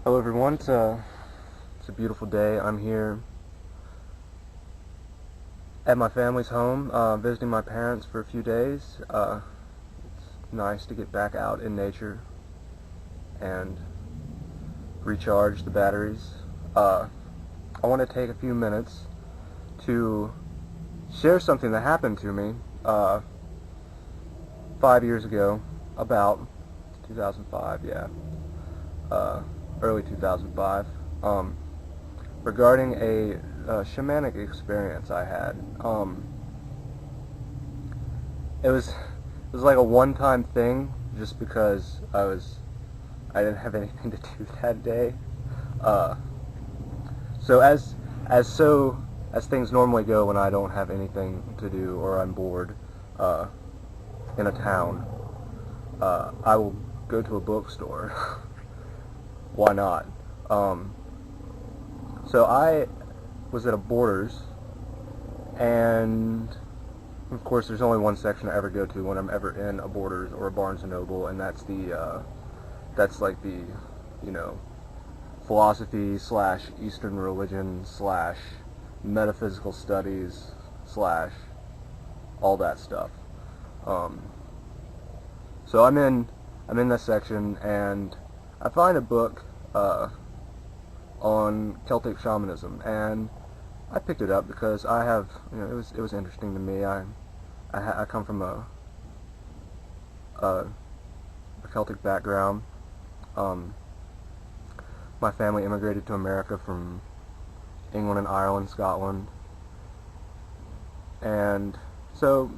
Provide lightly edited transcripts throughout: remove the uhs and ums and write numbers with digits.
Hello everyone, it's a beautiful day. I'm here at my family's home, visiting my parents for a few days. It's nice to get back out in nature and recharge the batteries. I want to take a few minutes to share something that happened to me 5 years ago, about 2005, yeah, early 2005. Regarding a shamanic experience I had. It was like a one-time thing, just because I didn't have anything to do that day. Uh, so as things normally go when I don't have anything to do or I'm bored in a town, I will go to a bookstore. Why not? So I was at a Borders, and of course there's only one section I ever go to when I'm ever in a Borders or a Barnes & Noble, and that's like the, you know, philosophy / Eastern religion / metaphysical studies / all that stuff. So I'm in this section, and I find a book on Celtic shamanism, and I picked it up because I have, it was interesting to me. I come from a Celtic background. My family immigrated to America from England and Ireland, Scotland, and so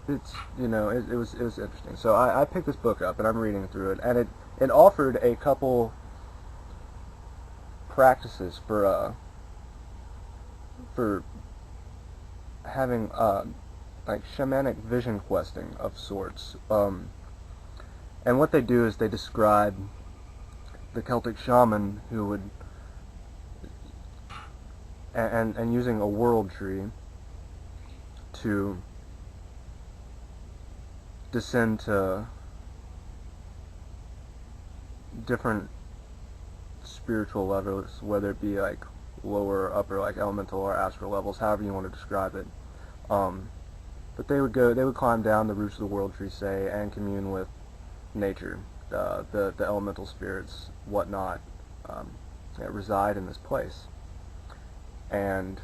it's, it was interesting. So I picked this book up and I'm reading through it, and it offered a couple practices for having like shamanic vision questing of sorts. And what they do is they describe the Celtic shaman who would, and using a world tree to descend to different spiritual levels, whether it be like lower, upper, like elemental or astral levels, however you want to describe it. But they would climb down the roots of the world tree, say, and commune with nature, the elemental spirits, whatnot, that reside in this place, and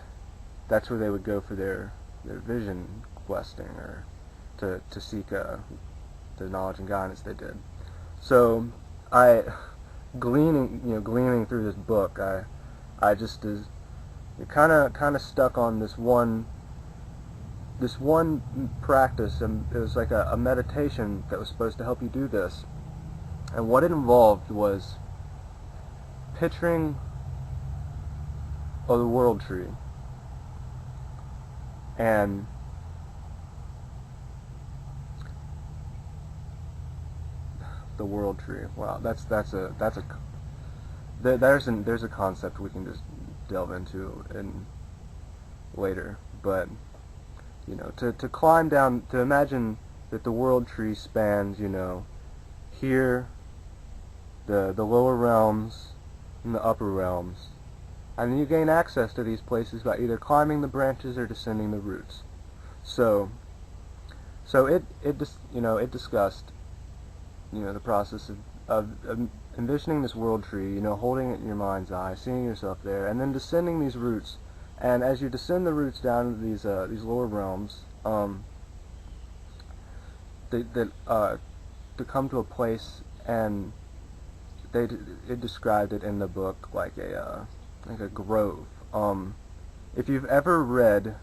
that's where they would go for their vision questing, or to seek the knowledge and guidance they did. So gleaning through this book, I just kind of stuck on this one practice, and it was like a meditation that was supposed to help you do this. And what it involved was picturing the world tree, and the world tree. Wow, there's a concept we can just delve into in later, but to climb down, to imagine that the world tree spans, here the lower realms and the upper realms, and you gain access to these places by either climbing the branches or descending the roots. So it discussed the process of envisioning this world tree, holding it in your mind's eye, seeing yourself there, and then descending these roots. And as you descend the roots down into these lower realms, to come to a place, and it described it in the book like a grove. If you've ever read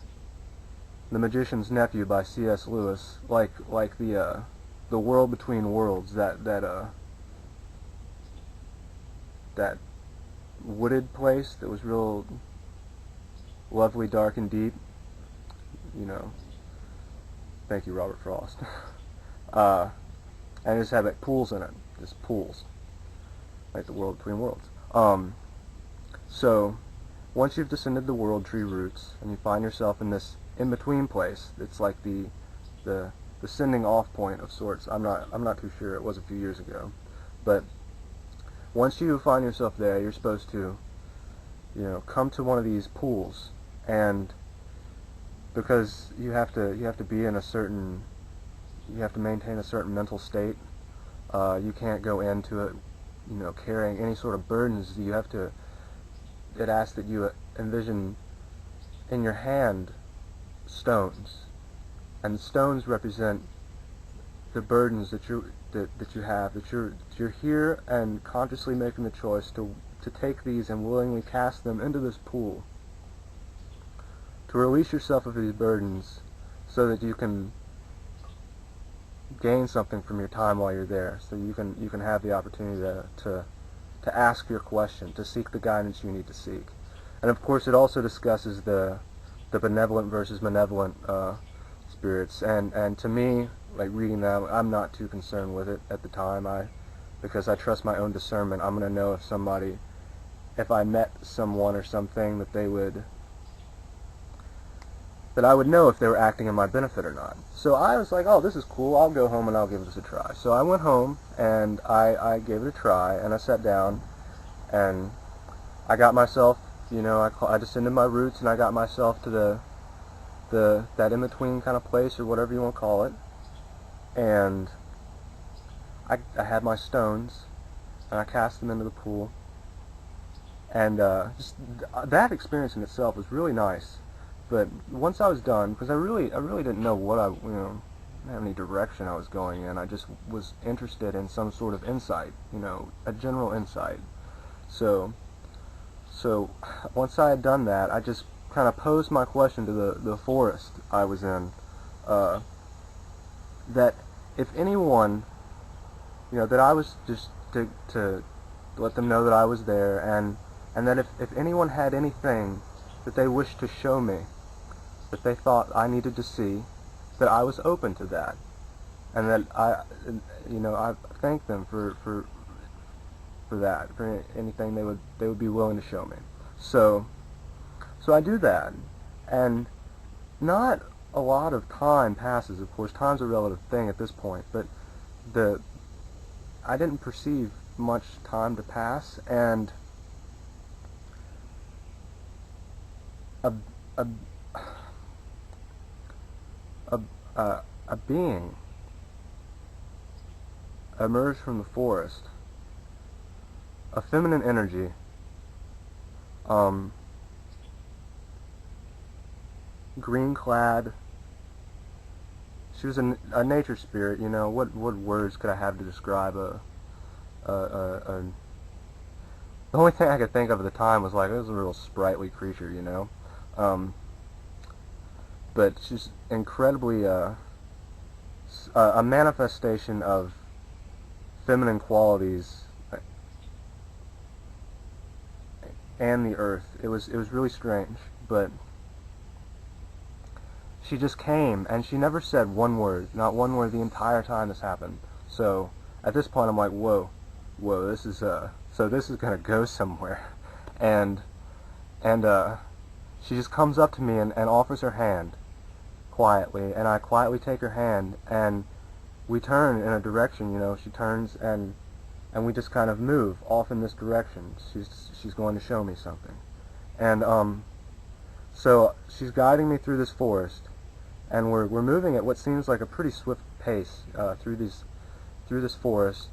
The Magician's Nephew by C.S. Lewis, like the world between worlds, that wooded place that was real lovely, dark and deep, thank you, Robert Frost. And just had like pools in it, just pools, like the world between worlds. So once you've descended the world tree roots and you find yourself in this in-between place, it's like the sending off point of sorts. I'm not too sure. It was a few years ago, but once you find yourself there, you're supposed to, come to one of these pools, and because you have to be in a certain, you have to maintain a certain mental state. You can't go into it, carrying any sort of burdens. You have to. It asks that you envision in your hand stones, and stones represent the burdens that you have, that you're here and consciously making the choice to take these and willingly cast them into this pool, to release yourself of these burdens so that you can gain something from your time while you're there, so you can have the opportunity to ask your question, to seek the guidance you need to seek. And of course it also discusses the benevolent versus malevolent spirits, and to me, like reading that, I'm not too concerned with it at the time, because I trust my own discernment. I'm going to know if I met someone or something, that I would know if they were acting in my benefit or not. So I was like, oh, this is cool, I'll go home and I'll give this a try. So I went home and I gave it a try, and I sat down and I got myself, I descended my roots and I got myself to that in-between kind of place, or whatever you want to call it, and I had my stones and I cast them into the pool, and just that experience in itself was really nice. But once I was done, because I really didn't know what I didn't have any direction I was going in. I just was interested in some sort of insight, a general insight. So once I had done that, I just kind of posed my question to the forest I was in, that if anyone, that I was just to let them know that I was there, and that if anyone had anything that they wished to show me, that they thought I needed to see, that I was open to that, and that I thanked them for that, for anything they would be willing to show me. So I do that, and not a lot of time passes. Of course, time's a relative thing at this point, but I didn't perceive much time to pass, and a being emerged from the forest, a feminine energy, green clad. She was a nature spirit. What words could I have to describe the only thing I could think of at the time was like, it was a real sprightly creature, but she's incredibly a manifestation of feminine qualities and the earth. It was really strange, but she just came, and she never said one word, not one word the entire time this happened. So at this point I'm like, whoa, this is gonna go somewhere. And she just comes up to me and offers her hand quietly, and I quietly take her hand, and we turn in a direction. She turns, and we just kind of move off in this direction. She's going to show me something, and so she's guiding me through this forest, and we're moving at what seems like a pretty swift pace through this forest,